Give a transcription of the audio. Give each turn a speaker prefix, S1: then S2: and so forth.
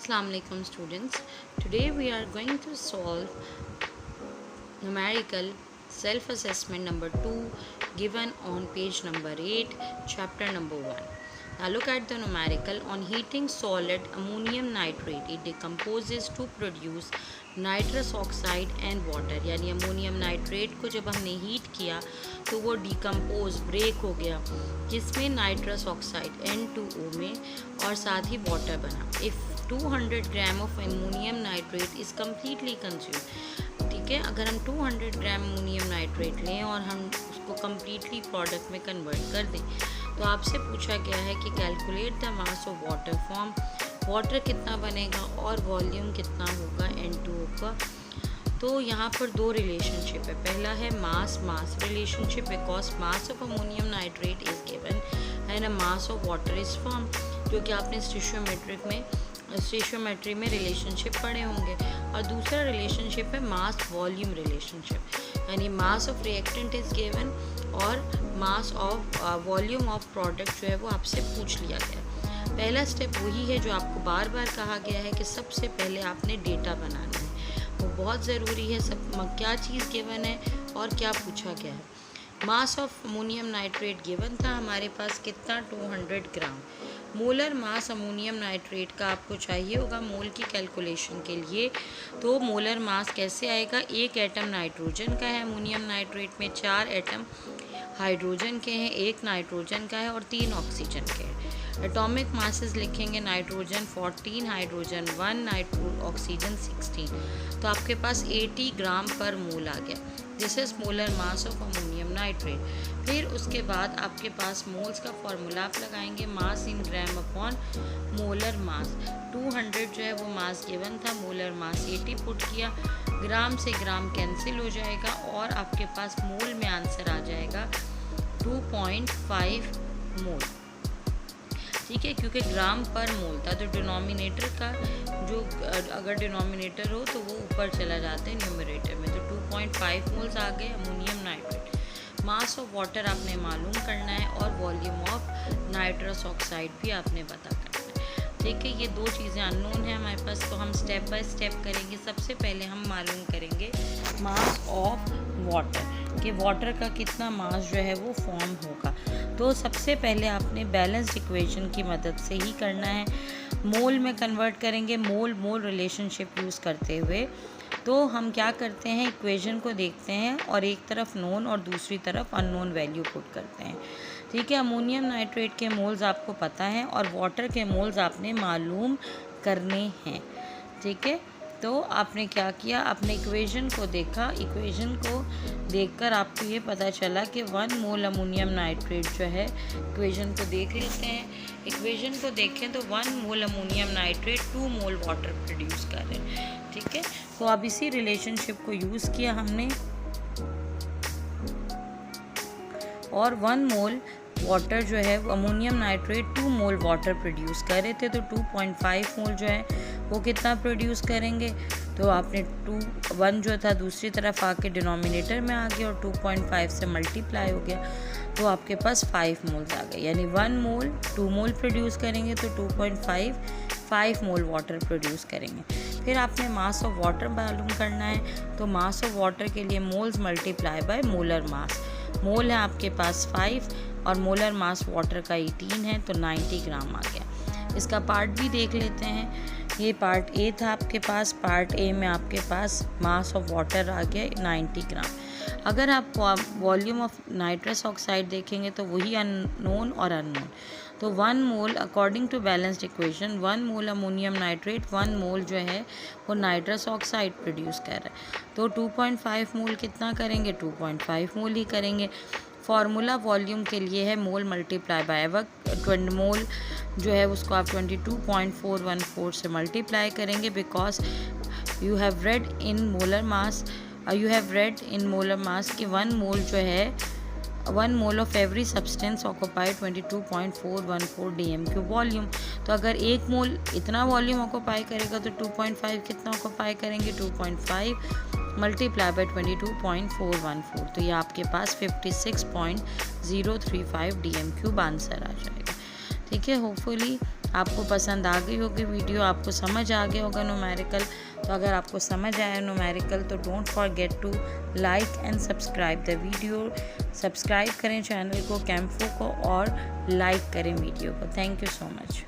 S1: Assalamu alaikum students. Today we are going to solve numerical self-assessment number 2 given on page number 8, chapter number 1. Now look at the numerical. On heating solid ammonium nitrate, it decomposes to produce nitrous oxide and water. यानी ammonium nitrate को जब हमने heat किया तो वो decompose break हो गया किसमें, नाइट्रस ऑक्साइड N2O में, और साथ ही वाटर बना. If 200 gram of ammonium nitrate is completely consume, ठीक है. अगर हम 200 ग्राम अमोनियम नाइट्रेट लें और हम उसको कम्प्लीटली प्रोडक्ट में कन्वर्ट कर दें तो आपसे पूछा गया है कि calculate the mass of water form, water कितना बनेगा और वॉल्यूम कितना होगा N2O का. तो यहाँ पर दो रिलेशनशिप है. पहला है mass mass relationship, because mass of ammonium nitrate is given and a mass of water is form, जो कि आपने स्टिशियोमेट्री में रिलेशनशिप पढ़े होंगे. और दूसरा रिलेशनशिप है मास वॉल्यूम रिलेशनशिप, यानी mass of reactant is given और mass of volume of product जो है वो आपसे पूछ लिया गया. पहला स्टेप वही है जो आपको बार बार कहा गया है कि सबसे पहले आपने डेटा बनाना है. वो बहुत ज़रूरी है. सब क्या चीज़ गिवन है और क्या पूछा गया है. मास ऑफ अमोनियम नाइट्रेट गिवन था हमारे पास कितना, 200 ग्राम. मोलर मास अमोनियम नाइट्रेट का आपको चाहिए होगा मोल की कैलकुलेशन के लिए. तो मोलर मास कैसे आएगा, एक एटम नाइट्रोजन का है अमोनियम नाइट्रेट में, 4 एटम हाइड्रोजन के हैं, 1 नाइट्रोजन का है और 3 ऑक्सीजन के हैं. एटॉमिक मासेस लिखेंगे, नाइट्रोजन 14, हाइड्रोजन 1, ऑक्सीजन 16. तो आपके पास 80 ग्राम पर मोल आ गया. This is molar mass of ammonium nitrate. फिर उसके बाद आपके पास मोल्स का फॉर्मूला आप लगाएंगे, मास इन ग्राम अपॉन मोलर मास. 200 जो है वो मास गिवन था, मोलर मास 80 पुट किया, ग्राम से ग्राम कैंसिल हो जाएगा और आपके पास मोल में आंसर आ जाएगा 2.5 मोल. ठीक है, क्योंकि ग्राम पर मोल था तो डिनोमिनेटर का जो अगर डिनोमिनेटर हो तो वो ऊपर चला जाता है न्यूमरेटर में. तो 2.5 मोल्स आ गए ammonium nitrate. Mass of water आपने मालूम करना है और वॉल्यूम ऑफ नाइट्रस ऑक्साइड भी आपने पता करना है. ठीक है, ये दो चीज़ें अननोन है हमारे पास, तो हम स्टेप बाय स्टेप करेंगे. सबसे पहले हम मालूम करेंगे मास ऑफ वाटर, कि वाटर का कितना मास जो है वो फॉर्म होगा. तो सबसे पहले आपने बैलेंस्ड इक्वेशन की मदद से ही करना है. मोल में कन्वर्ट करेंगे, मोल मोल रिलेशनशिप यूज़ करते हुए. तो हम क्या करते हैं, इक्वेशन को देखते हैं और एक तरफ नोन और दूसरी तरफ अननोन वैल्यू पुट करते हैं. ठीक है, अमोनियम नाइट्रेट के मोल्स आपको पता हैं और वाटर के मोल्स आपने मालूम करने हैं. ठीक है, तो आपने क्या किया, आपने इक्वेशन को देखा. इक्वेशन को देखकर आपको ये पता चला कि 1 मोल अमोनियम नाइट्रेट जो है, इक्वेशन को देख लेते हैं. इक्वेशन को देखें तो 1 mole ammonium nitrate 2 mole water produce कर रहे हैं. ठीक है, तो अब इसी रिलेशनशिप को यूज़ किया हमने और 1 मोल वाटर जो है ammonium nitrate 2 mole water produce कर रहे थे. तो 2.5 मोल जो है वो कितना प्रोड्यूस करेंगे. तो आपने 1 जो था दूसरी तरफ आके डिनोमिनेटर में आ गया और 2.5 से मल्टीप्लाई हो गया तो आपके पास 5 मोल्स आ गए. यानी 1 मोल 2 मोल प्रोड्यूस करेंगे तो 2.5 5 मोल वाटर प्रोड्यूस करेंगे. फिर आपने मास ऑफ वाटर मालूम करना है. तो मास ऑफ वाटर के लिए moles multiply by molar mass. Mole है आपके पास 5 और मोलर मास वाटर का 18 है तो 90 ग्राम आ गया. इसका पार्ट भी देख लेते हैं. ये पार्ट ए था आपके पास. पार्ट ए में आपके पास मास ऑफ वाटर आ गया 90 ग्राम. अगर आप वॉल्यूम ऑफ नाइट्रस ऑक्साइड देखेंगे तो वही अननोन और अननोन. तो 1 mole according to balanced equation 1 mole ammonium nitrate 1 mole जो है वो नाइट्रस ऑक्साइड प्रोड्यूस कर रहा है. तो 2.5 मोल कितना करेंगे, 2.5 मोल ही करेंगे. फार्मूला वॉल्यूम के लिए है मोल मल्टीप्लाई बाय वक्त. 20 मोल जो है उसको आप 22.414 से मल्टीप्लाई करेंगे, because you have read in molar mass कि 1 मोल जो है 1 mole of every substance occupy 22.414 dm³ volume. तो अगर 1 मोल इतना वॉल्यूम ऑक्यूपाई करेगा तो 2.5 कितना ऑक्यूपाई करेंगे, 2.5 मल्टीप्लाई बाय 22.414. तो ये आपके पास 56.035 dm³ आंसर आ जाएगा. ठीक है, होपफुली आपको पसंद आ गई होगी वीडियो, आपको समझ आ गया होगा न्यूमेरिकल। तो अगर आपको समझ आया न्यूमेरिकल तो don't forget to like and subscribe the video. Subscribe करें चैनल को, कैम्फो को, और लाइक करें वीडियो को। Thank you so much.